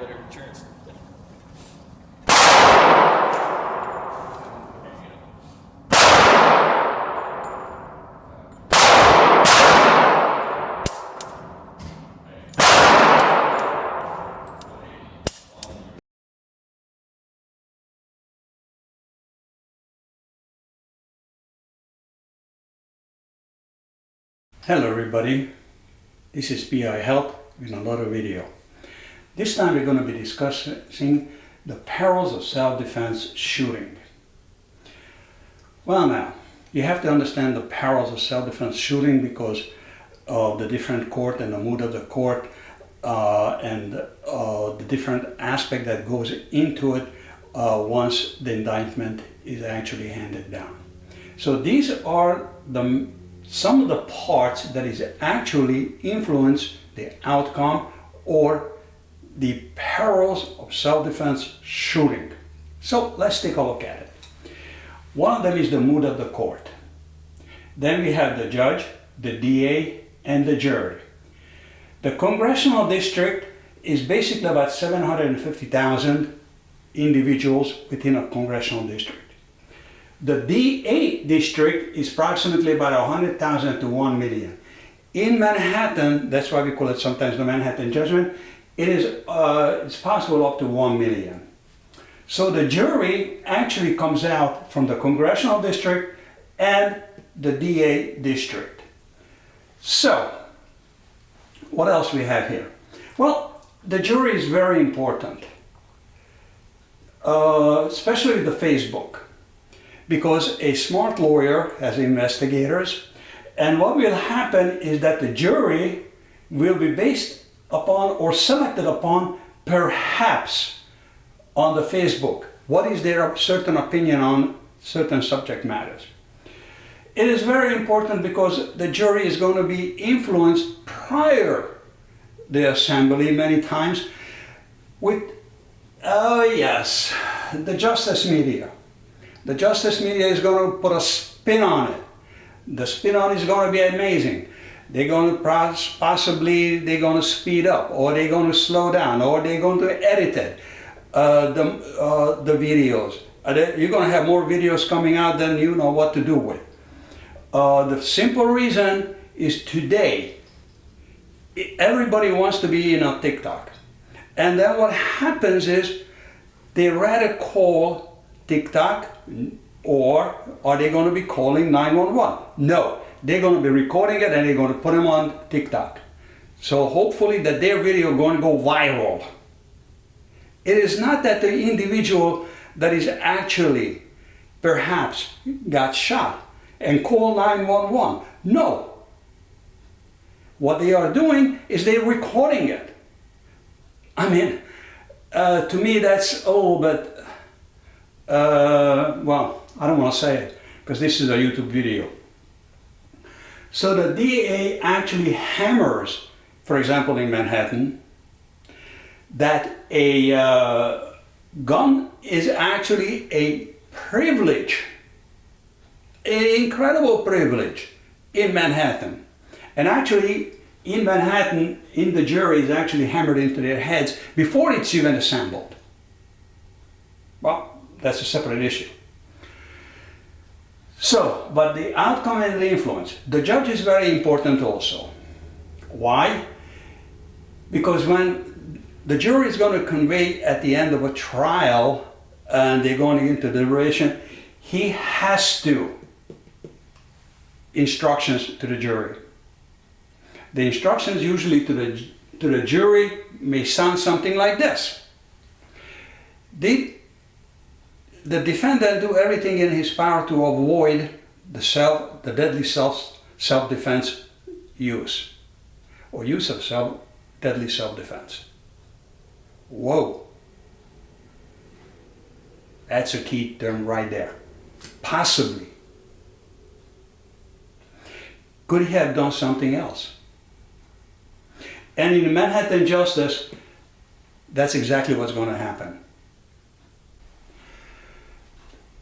better insurance. Hello everybody, this is PI Help with another video. This time we're going to be discussing the perils of self-defense shooting. Well now, you have to understand the perils of self-defense shooting because of the different court and the mood of the court and the different aspect that goes into it once the indictment is actually handed down. So these are some of the parts that is actually influence the outcome or the perils of self-defense shooting. So let's take a look at it. One of them is the mood of the court. Then we have the judge, the DA, and the jury. The congressional district is basically about 750,000 individuals within a congressional district. The DA district is approximately about 100,000 to 1 million. In Manhattan, that's why we call it sometimes the Manhattan judgment, it is it's possible up to 1 million. So the jury actually comes out from the congressional district and the DA district. So, what else we have here? Well, the jury is very important, especially with the Facebook. Because a smart lawyer has investigators, and what will happen is that the jury will be based upon or selected upon perhaps on the Facebook. What is their certain opinion on certain subject matters? It is very important because the jury is going to be influenced prior the assembly many times with, yes, the justice media. The justice media is going to put a spin on it. The spin on it is going to be amazing. They're going to possibly speed up, or they're going to slow down, or they're going to edit it. The videos. You're going to have more videos coming out than you know what to do with. The simple reason is today, everybody wants to be in a TikTok. And then what happens is they rather call TikTok, or are they going to be calling 911? No, they're going to be recording it and they're going to put them on TikTok. So hopefully that their video is going to go viral. It is not that the individual that is actually perhaps got shot and call 911. No. What they are doing is they're recording it. I mean, to me that's a little bit well, I don't want to say it because this is a YouTube video. So the DA actually hammers, for example in Manhattan, that a gun is actually a privilege, an incredible privilege in Manhattan. And actually in Manhattan, in the jury is actually hammered into their heads before it's even assembled. Well, that's a separate issue. So, but the outcome and the influence. The judge is very important also. Why? Because when the jury is going to convey at the end of a trial and they're going into deliberation, he has to instructions to the jury. The instructions usually to the jury may sound something like this. The defendant do everything in his power to avoid the deadly self-defense use, or use of deadly self-defense. Whoa. That's a key term right there. Possibly. Could he have done something else? And in the Manhattan justice, that's exactly what's going to happen.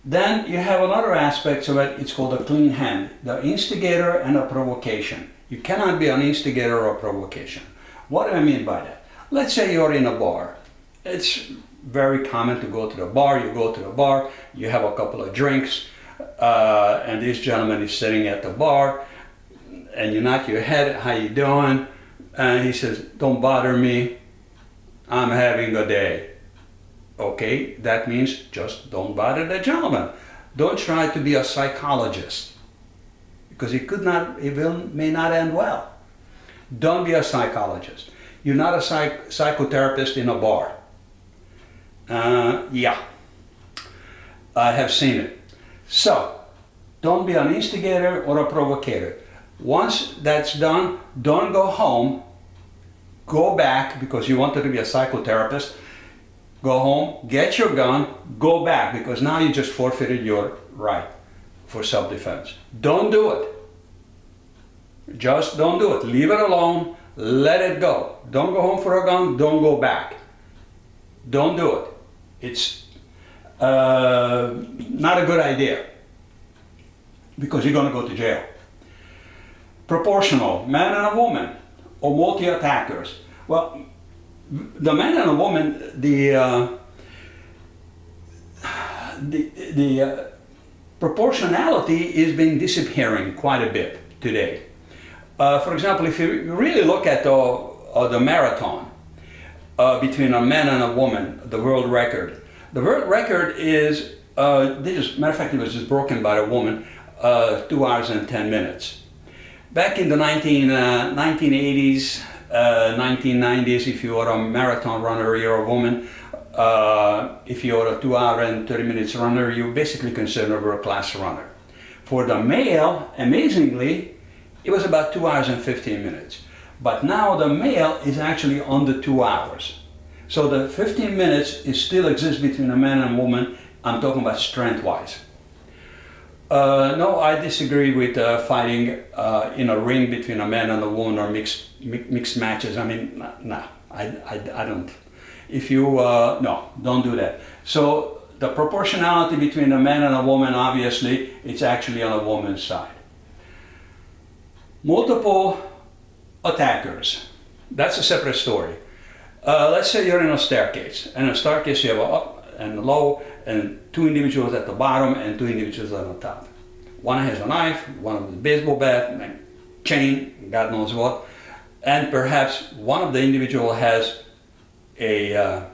Then you have another aspect of it, it's called a clean hand, the instigator and a provocation. You cannot be an instigator or a provocation. What do I mean by that? Let's say you're in a bar It's very common to go to the bar. You go to the bar, you have a couple of drinks, and this gentleman is sitting at the bar, and you nod your head, how you doing? And he says, don't bother me, I'm having a day. Okay, that means just don't bother the gentleman. Don't try to be a psychologist, because it may not end well. Don't be a psychologist. You're not a psychotherapist in a bar. Yeah, I have seen it. So, don't be an instigator or a provocator. Once that's done, don't go home. Go back, because you wanted to be a psychotherapist. Go home, get your gun, go back, because now you just forfeited your right for self-defense. Don't do it. Just don't do it. Leave it alone. Let it go. Don't go home for a gun. Don't go back. Don't do it. It's not a good idea, because you're going to go to jail. Proportional, man and a woman, or multi-attackers. Well, the man and the woman, the proportionality is being disappearing quite a bit today. For example, if you really look at the marathon between a man and a woman, the world record. The world record is, matter of fact, it was just broken by a woman, 2 hours and 10 minutes. Back in the 1980s, 1990s, if you were a marathon runner, you're a woman. If you're a 2 hour and 30 minutes runner, you're basically considered a world-class runner. For the male, amazingly, it was about 2 hours and 15 minutes. But now the male is actually under 2 hours. So the 15 minutes still exists between a man and a woman. I'm talking about strength-wise. No, I disagree with fighting in a ring between a man and a woman, or mixed matches. I mean, no, I don't. If you, no, don't do that. So the proportionality between a man and a woman, obviously, it's actually on a woman's side. Multiple attackers, that's a separate story. Let's say you're in a staircase, and in a staircase you have a up and a low, and two individuals at the bottom and two individuals at the top. One has a knife, one of a baseball bat, and a chain, God knows what, and perhaps one of the individual has a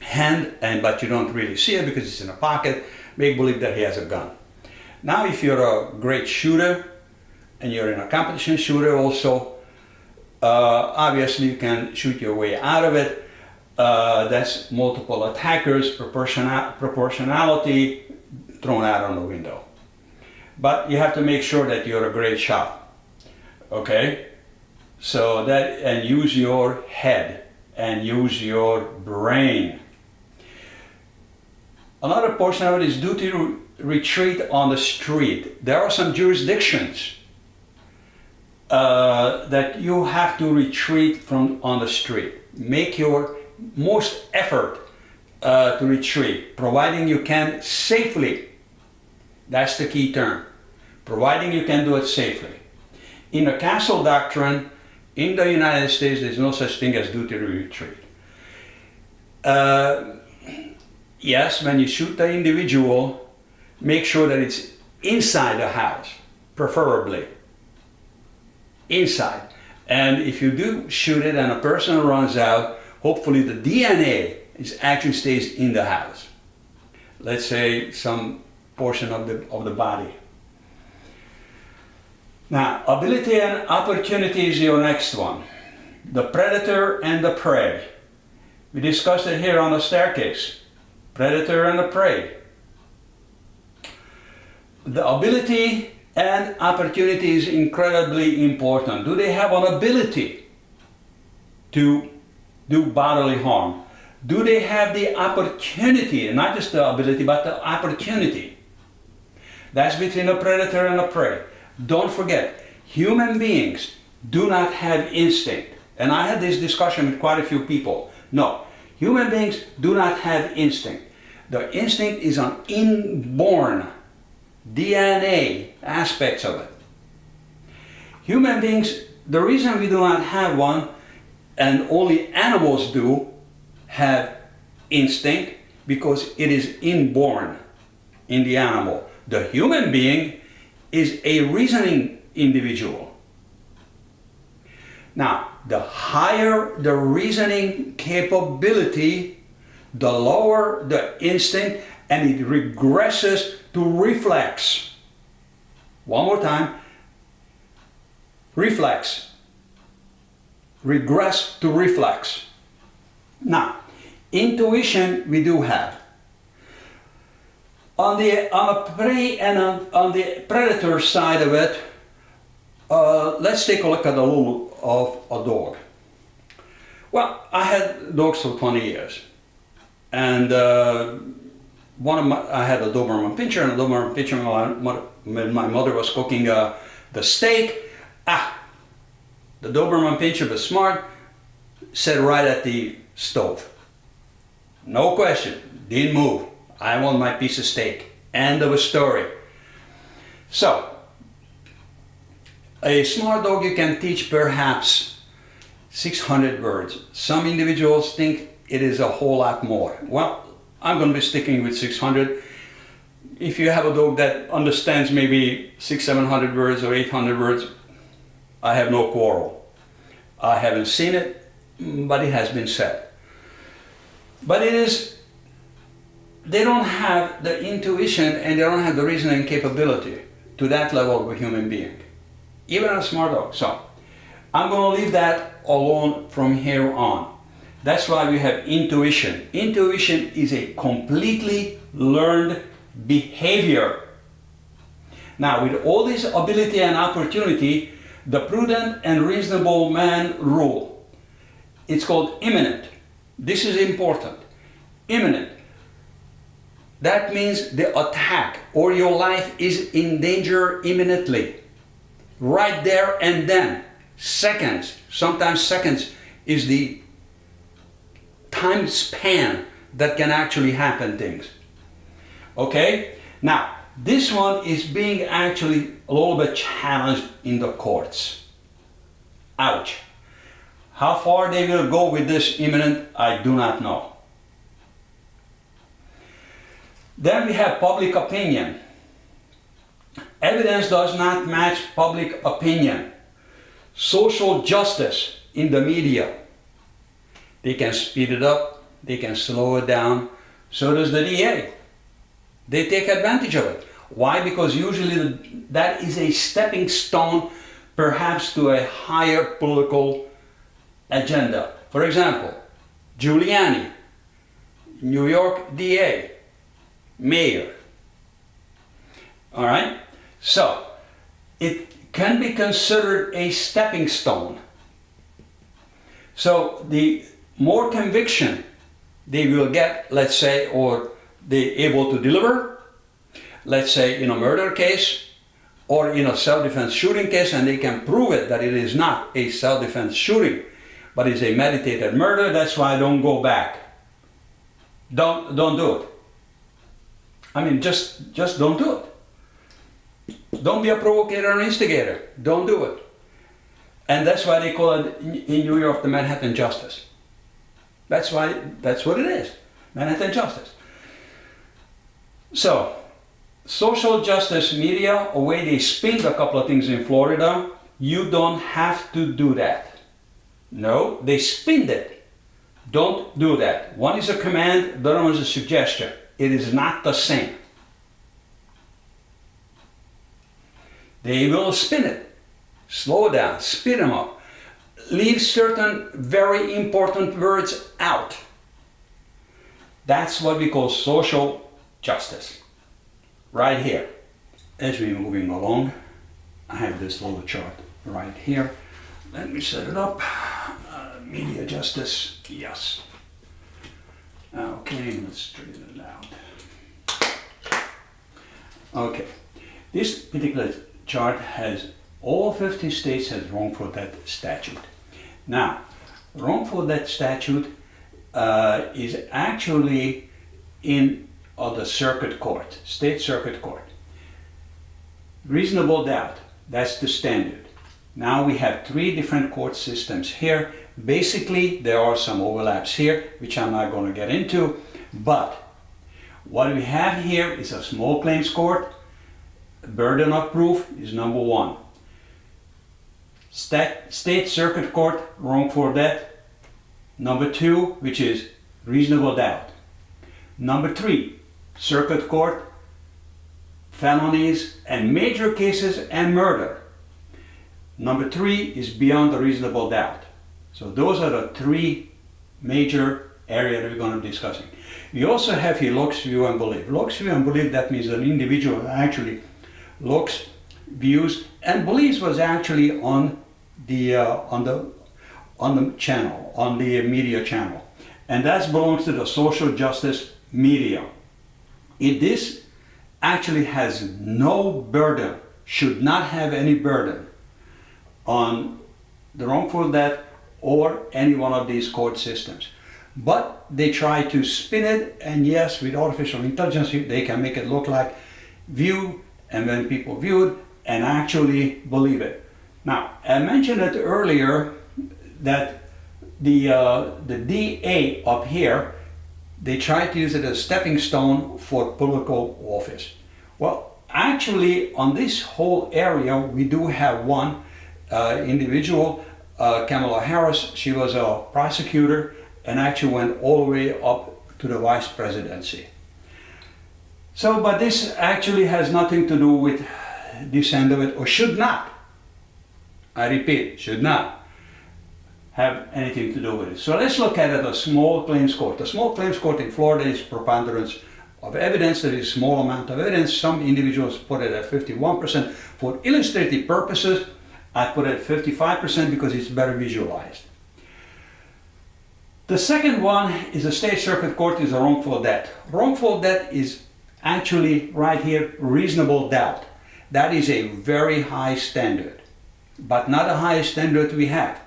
hand, but you don't really see it because it's in a pocket. Make believe that he has a gun. Now if you're a great shooter, and you're in a competition shooter also, obviously you can shoot your way out of it. That's multiple attackers, proportionality thrown out on the window. But you have to make sure that you're a great shot, okay? So that, and use your head and use your brain. Another portion of it is duty to retreat on the street. There are some jurisdictions that you have to retreat from on the street. Make your most effort to retreat, providing you can safely. That's the key term. Providing you can do it safely. In the castle doctrine, in the United States, there's no such thing as duty to retreat. Yes, when you shoot the individual, make sure that it's inside the house, preferably. Inside. And if you do shoot it and a person runs out, hopefully the DNA actually stays in the house. Let's say some portion of the body. Now, ability and opportunity is your next one. The predator and the prey. We discussed it here on the staircase. Predator and the prey. The ability and opportunity is incredibly important. Do they have an ability to do bodily harm? Do they have the opportunity, and not just the ability, but the opportunity? That's between a predator and a prey. Don't forget, human beings do not have instinct. And I had this discussion with quite a few people. No, human beings do not have instinct. The instinct is an inborn DNA aspects of it. Human beings, the reason we do not have one, and only animals do, have instinct because it is inborn in the animal. The human being is a reasoning individual. Now, the higher the reasoning capability, the lower the instinct, and it regresses to reflex. One more time. Reflex. Regress to reflex. Now, intuition we do have. On the prey and on the predator side of it, let's take a look at the role of a dog. Well, I had dogs for 20 years, and I had a Doberman Pinscher, and a Doberman Pinscher, when my mother was cooking the steak, the Doberman Pinscher was smart, sat right at the stove. No question, didn't move. I want my piece of steak. End of a story. So, a smart dog you can teach perhaps 600 words. Some individuals think it is a whole lot more. Well, I'm going to be sticking with 600. If you have a dog that understands maybe 600-700 words or 800 words, I have no quarrel. I haven't seen it, but it has been said. But they don't have the intuition and they don't have the reasoning capability to that level of a human being, even a smart dog. So I'm going to leave that alone from here on. That's why we have intuition. Intuition is a completely learned behavior. Now, with all this ability and opportunity, the prudent and reasonable man rule. It's called imminent. This is important. Imminent. That means the attack or your life is in danger imminently. Right there and then. Seconds, sometimes seconds, is the time span that can actually happen things. Okay? Now, this one is being actually a little bit challenged in the courts. Ouch. How far they will go with this imminent, I do not know. Then we have public opinion. Evidence does not match public opinion. Social justice in the media. They can speed it up, they can slow it down. So does the DA. They take advantage of it. Why? Because usually that is a stepping stone perhaps to a higher political agenda. For example, Giuliani, New York DA, mayor. All right? So, it can be considered a stepping stone. So, the more conviction they will get, let's say, or they're able to deliver, let's say in a murder case or in a self-defense shooting case, and they can prove it that it is not a self-defense shooting, but it's a meditated murder. That's why I don't go back. Don't do it. I mean, just don't do it. Don't be a provocator or instigator. Don't do it. And that's why they call it in New York the Manhattan Justice. That's what it is. Manhattan Justice. So, social justice media, a way they spin a couple of things in Florida, you don't have to do that. No, they spin it. Don't do that. One is a command, the other one is a suggestion. It is not the same. They will spin it, slow it down, speed them up, leave certain very important words out. That's what we call social justice, right here. As we're moving along, I have this little chart right here. Let me set it up. Media justice, yes. Okay, let's straighten it out. Okay, this particular chart has all 50 states has wrongful death statute. Now, wrongful death statute is actually in the circuit court, state circuit court. Reasonable doubt, that's the standard. Now we have three different court systems here. Basically, there are some overlaps here, which I'm not going to get into, but what we have here is a small claims court. Burden of proof is number one. State circuit court, wrongful death. Number two, which is reasonable doubt. Number three, circuit court, felonies and major cases and murder. Number three is beyond a reasonable doubt. So those are the three major areas that we're going to be discussing. We also have here looks, view and belief. Looks, view and belief, that means an individual actually looks, views and believes was actually on the channel, on the media channel. And that belongs to the social justice media. This actually has no burden, should not have any burden on the wrongful death or any one of these court systems. But they try to spin it, and yes, with artificial intelligence, they can make it look like view, and when people view it and actually believe it. Now, I mentioned it earlier that the DA up here, they try to use it as a stepping stone for political office. Well, actually, on this whole area, we do have one individual, Kamala Harris. She was a prosecutor and actually went all the way up to the vice presidency. So, but this actually has nothing to do with this end of it, or should not, I repeat, should not have anything to do with it. So let's look at it, a small claims court. The small claims court in Florida is preponderance of evidence. There is a small amount of evidence. Some individuals put it at 51%. For illustrative purposes, I put it at 55% because it's better visualized. The second one is a state circuit court, is a wrongful death. Wrongful death is actually right here, reasonable doubt. That is a very high standard, but not the highest standard we have.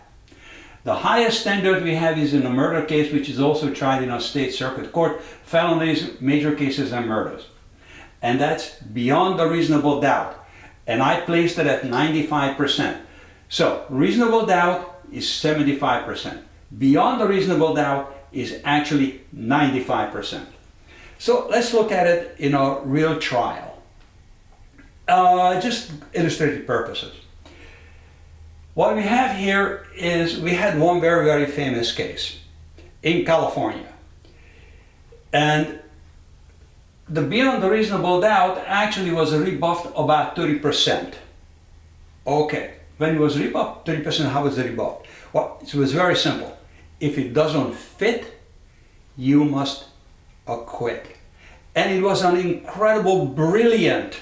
The highest standard we have is in a murder case, which is also tried in a state circuit court, felonies, major cases and murders. And that's beyond the reasonable doubt. And I placed it at 95%. So reasonable doubt is 75%. Beyond the reasonable doubt is actually 95%. So let's look at it in a real trial. Just illustrative purposes. What we have here is we had one very, very famous case in California. And the beyond the reasonable doubt actually was rebuffed about 30%. Okay, when it was rebuffed 30%, how was it rebuffed? Well, it was very simple. If it doesn't fit, you must acquit. And it was an incredible, brilliant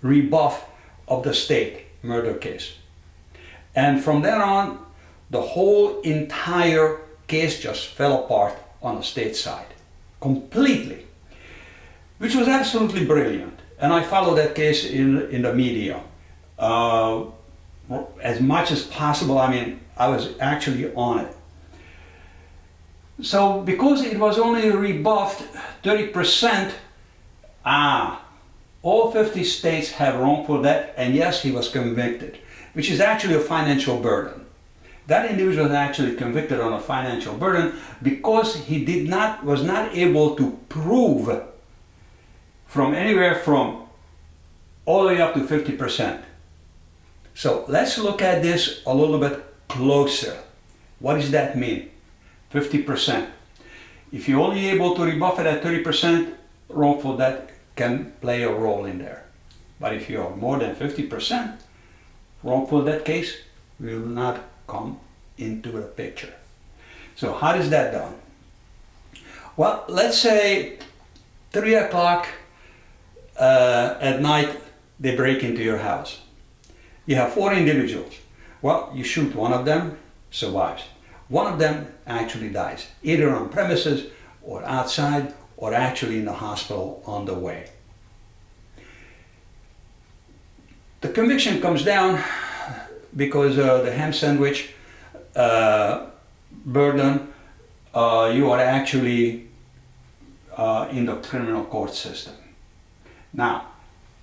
rebuff of the state murder case. And from then on, the whole entire case just fell apart on the state side, completely, which was absolutely brilliant. And I followed that case in the media as much as possible. I mean, I was actually on it. So because it was only rebuffed 30%, all 50 states have wrongful death, and yes, he was convicted, which is actually a financial burden. That individual was actually convicted on a financial burden because he was not able to prove from anywhere from all the way up to 50%. So let's look at this a little bit closer. What does that mean? 50%. If you're only able to rebuff it at 30%, wrongful death can play a role in there. But if you're more than 50%, wrongful death case will not come into the picture. So how is that done? Well, let's say 3 o'clock at night, they break into your house. You have 4 individuals. Well, you shoot one of them, survives. One of them actually dies, either on premises or outside or actually in the hospital on the way. The conviction comes down because the ham sandwich burden, you are actually in the criminal court system. Now,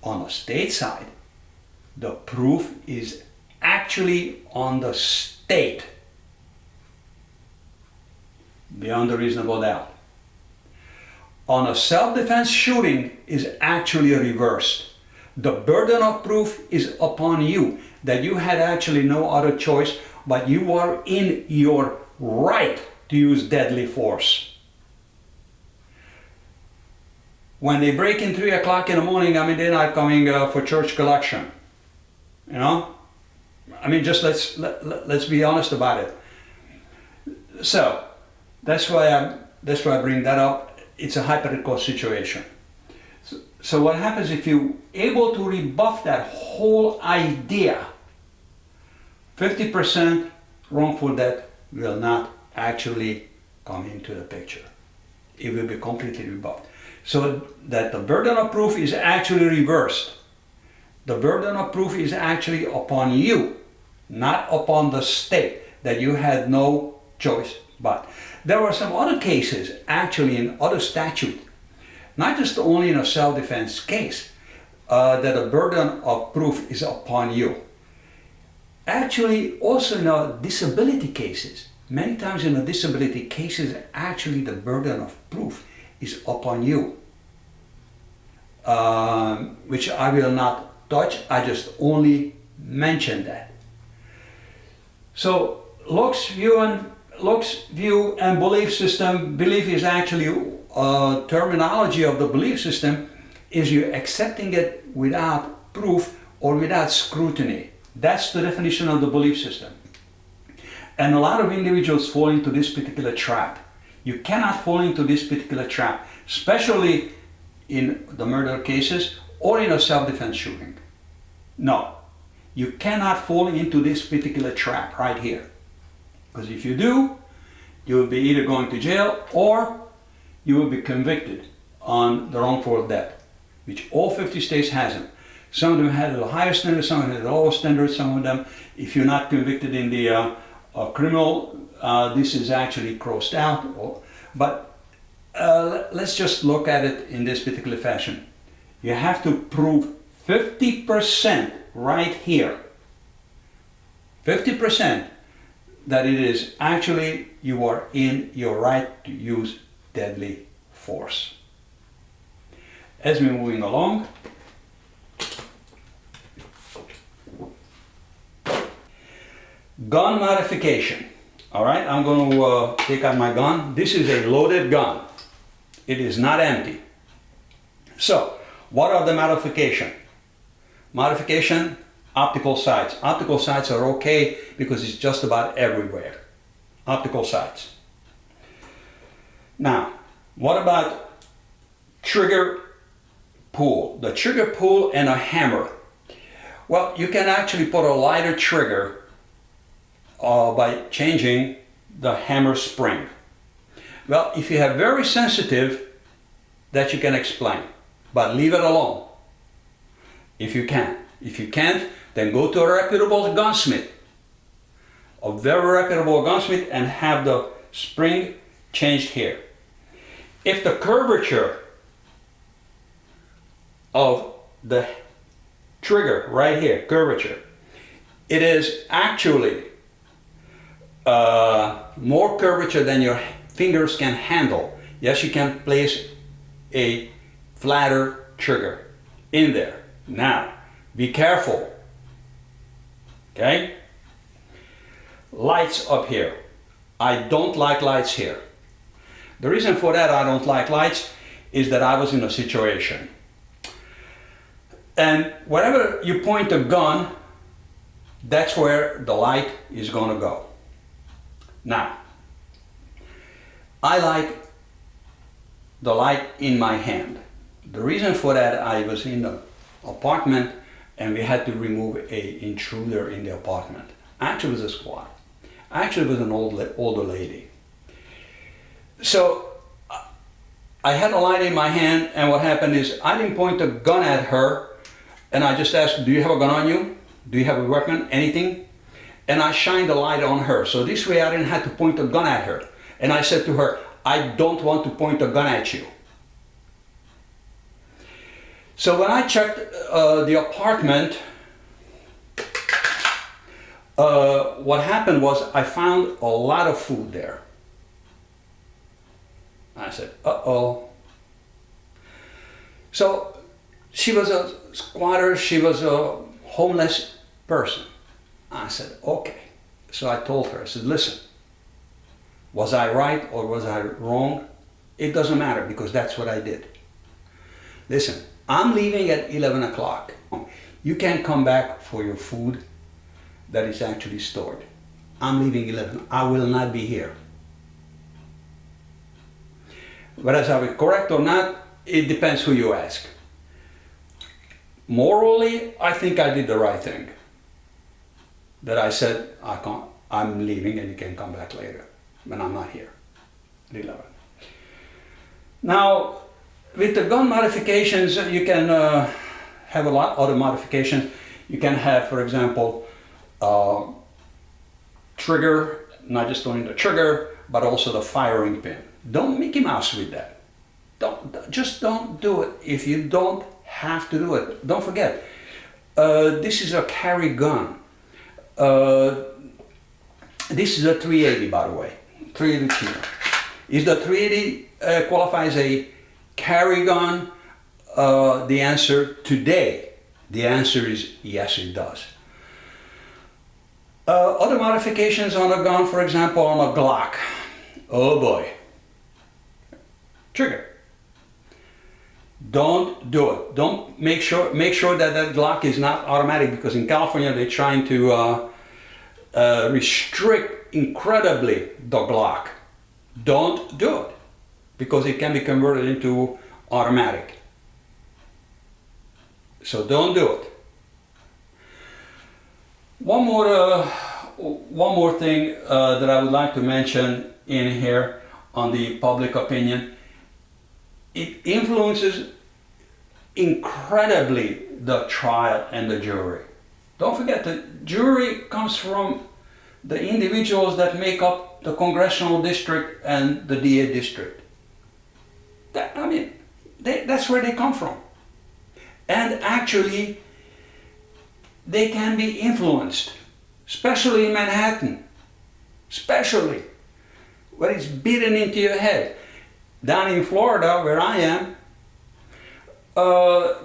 on the state side, the proof is actually on the state. beyond a reasonable doubt. On a self-defense shooting is actually reversed. The burden of proof is upon you, that you had actually no other choice, but you are in your right to use deadly force. When they break in 3 o'clock in the morning, I mean, they're not coming for church collection. You know? I mean, just let's be honest about it. So, that's why I bring that up. It's a hypothetical situation. So what happens if you're able to rebuff that whole idea? 50% wrongful death will not actually come into the picture. It will be completely rebuffed. So that the burden of proof is actually reversed. The burden of proof is actually upon you, not upon the state, that you had no choice but. There were some other cases actually in other statutes, not just only in a self-defense case, that the burden of proof is upon you. Actually, also in disability cases, many times in disability cases, actually the burden of proof is upon you, which I will not touch. I just only mention that. So Locke's view and belief system. Belief is actually terminology of the belief system. Is you accepting it without proof or without scrutiny. That's the definition of the belief system. And a lot of individuals fall into this particular trap. You cannot fall into this particular trap, especially in the murder cases or in a self-defense shooting. No, you cannot fall into this particular trap right here. Because if you do, you will be either going to jail or you will be convicted on the wrongful death, which all 50 states has them. Some of them had a higher standard, some of them had a lower standard, some of them, if you're not convicted in the criminal, this is actually crossed out. But let's just look at it in this particular fashion. You have to prove 50% right here, 50%, that it is actually you are in your right to use deadly force. As we're moving along, gun modification. All right, I'm going to take out my gun. This is a loaded gun. It is not empty. So, what are the modification? Modification, optical sights. Optical sights are okay because it's just about everywhere. Optical sights. Now, what about trigger pull? The trigger pull and a hammer. Well, you can actually put a lighter trigger by changing the hammer spring. Well, if you have very sensitive, that you can explain, but leave it alone if you can. If you can't, then go to a reputable gunsmith, a very reputable gunsmith, and have the spring changed here. If the curvature of the trigger right here, curvature, it is actually more curvature than your fingers can handle, yes, you can place a flatter trigger in there. Now, be careful, okay? Lights up here. I don't like lights here. The reason for that I don't like lights is that I was in a situation. And wherever you point a gun, that's where the light is going to go. Now, I like the light in my hand. The reason for that, I was in the apartment and we had to remove an intruder in the apartment. Actually, it was a squad. Actually, it was an older lady. So I had a light in my hand, and what happened is I didn't point a gun at her, and I just asked, do you have a gun on you? Do you have a weapon? Anything? And I shined the light on her. So this way I didn't have to point a gun at her. And I said to her, I don't want to point a gun at you. So when I checked the apartment, what happened was I found a lot of food there. I said, uh-oh. So she was a squatter, she was a homeless person. I said, okay. So I told her, I said, listen, was I right or was I wrong? It doesn't matter because that's what I did. Listen, I'm leaving at 11 o'clock. You can't come back for your food that is actually stored. I'm leaving 11. I will not be here. Whether I was correct or not, it depends who you ask. Morally, I think I did the right thing. That I said, I'm leaving and you can come back later when I'm not here at 11. Now, with the gun modifications, you can have a lot of other modifications. You can have, for example, trigger, not just only the trigger, but also the firing pin. Don't Mickey Mouse with that. Just don't do it if you don't have to do it. Don't forget, this is a carry gun. This is a 380, by the way, 380 kilo. Is the 380 qualifies a carry gun? The answer today, the answer is yes, it does. Other modifications on a gun, for example, on a Glock. Oh boy. Trigger. Don't do it. Don't make sure that Glock is not automatic, because in California they're trying to restrict incredibly the Glock. Don't do it because it can be converted into automatic. So don't do it. One more thing that I would like to mention in here on the public opinion. It influences incredibly the trial and the jury. Don't forget, the jury comes from the individuals that make up the congressional district and the DA district. That's where they come from. And actually, they can be influenced, especially in Manhattan, especially when it's beaten into your head. Down in Florida, where I am,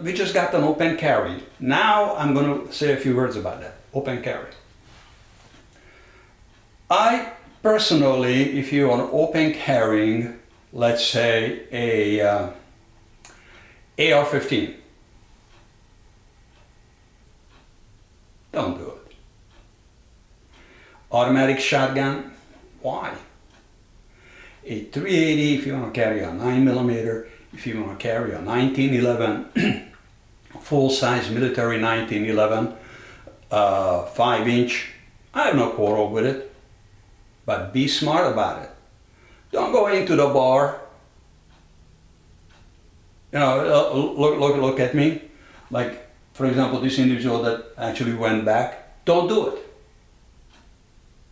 we just got an open carry. Now I'm going to say a few words about that, open carry. I personally, if you're on open carrying, let's say a AR-15, don't do it. Automatic shotgun, why? A 380 if you want to carry a 9mm, if you want to carry a 1911, full-size military 1911, 5-inch, I have no quarrel with it, but be smart about it. Don't go into the bar, you know, look at me, like for example this individual that actually went back. Don't do it.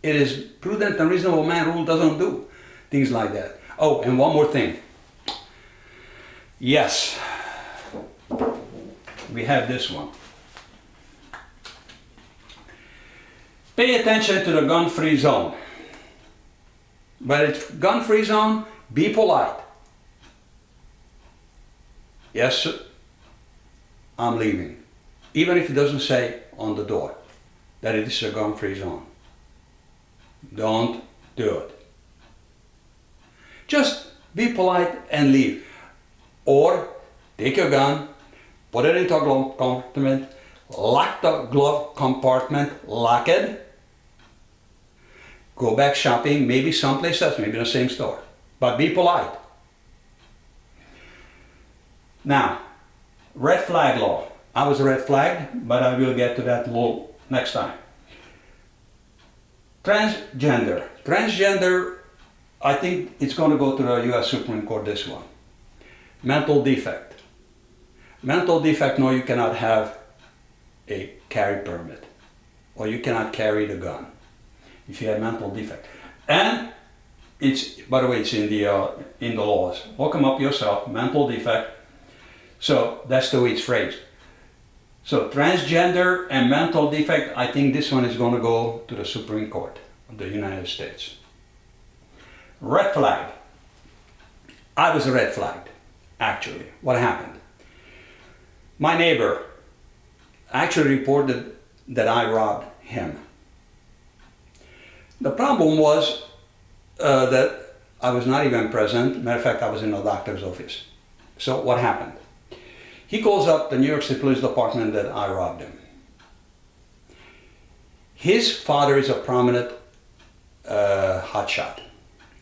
It is prudent and reasonable man rule doesn't do things like that. Oh, and one more thing. Yes, we have this one. Pay attention to the gun-free zone. But it's gun-free zone, be polite. Yes, sir, I'm leaving. Even if it doesn't say on the door that it is a gun-free zone. Don't do it. Just be polite and leave. Or take your gun, put it into a glove compartment, lock the glove compartment, lock it, go back shopping, maybe someplace else, maybe in the same store. But be polite. Now, red flag law. I was red flagged, but I will get to that law next time. Transgender. Transgender, I think it's going to go to the US Supreme Court, this one. Mental defect. Mental defect, no, you cannot have a carry permit. Or you cannot carry the gun if you have mental defect. And it's, by the way, it's in the laws. Look them up yourself, mental defect. So that's the way it's phrased. So transgender and mental defect, I think this one is going to go to the Supreme Court of the United States. Red flag. I was red flagged, actually. What happened? My neighbor actually reported that I robbed him. The problem was that I was not even present. Matter of fact, I was in a doctor's office. So what happened? He calls up the New York City Police Department that I robbed him. His father is a prominent hotshot.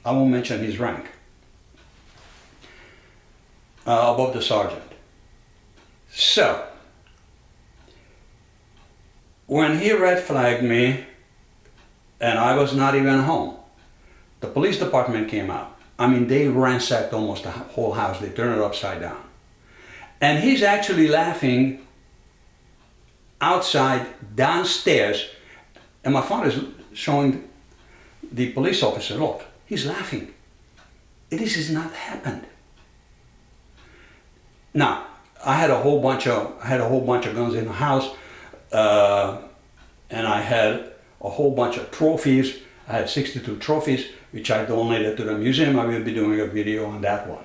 I won't mention his rank. Above the sergeant. So, when he red flagged me, and I was not even home, the police department came out. I mean, they ransacked almost the whole house. They turned it upside down. And he's actually laughing outside, downstairs, and my father's showing the police officer, look, he's laughing. This has not happened. Now, I had a whole bunch of guns in the house, and I had a whole bunch of trophies. I had 62 trophies, which I donated to the museum. I will be doing a video on that one.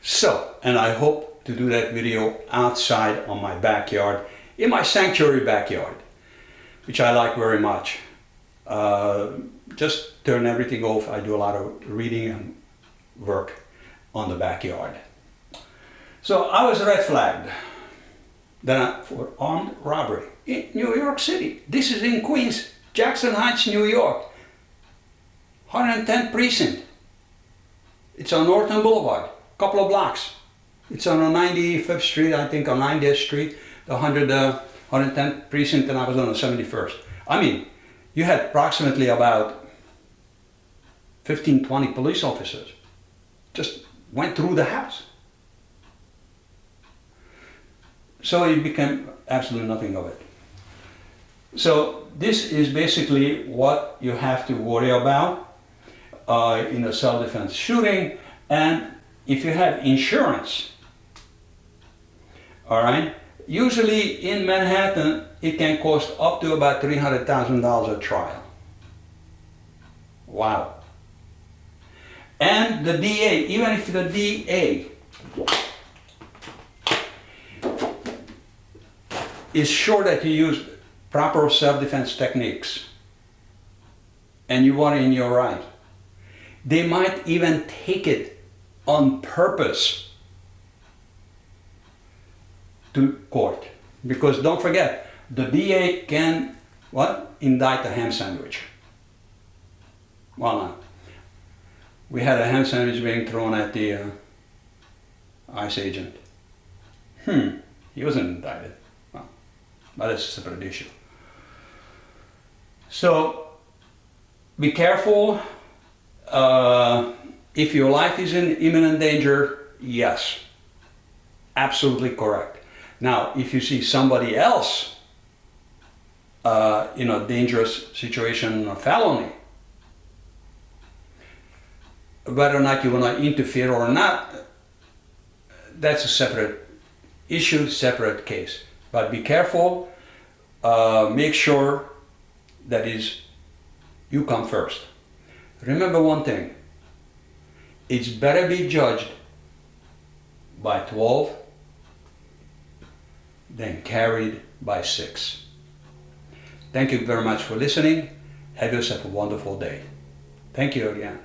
So, and I hope to do that video outside on my backyard, in my sanctuary backyard, which I like very much. Just turn everything off. I do a lot of reading and work on the backyard. So I was red flagged then for armed robbery in New York City. This is in Queens, Jackson Heights, New York. 110th precinct. It's on Norton Boulevard, a couple of blocks. It's on 95th Street, I think on 90th Street, the 110th precinct, and I was on the 71st. I mean, you had approximately about 15, 20 police officers just went through the house. So it became absolutely nothing of it. So this is basically what you have to worry about in a self-defense shooting. And if you have insurance, all right, usually in Manhattan, it can cost up to about $300,000 a trial. Wow. And the DA, even if the DA is sure that you use proper self-defense techniques and you are in your right, they might even take it on purpose to court. Because don't forget, the DA can, what? Indict a ham sandwich. Well, now, we had a ham sandwich being thrown at the ICE agent. He wasn't indicted. Well, but that's a separate issue. So, be careful. If your life is in imminent danger, yes, absolutely correct. Now, if you see somebody else in a dangerous situation, a felony, whether or not you want to interfere or not, that's a separate issue, separate case. But be careful, make sure that is you come first. Remember one thing, it's better be judged by 12 than carried by 6. Thank you very much for listening. Have yourself a wonderful day. Thank you again.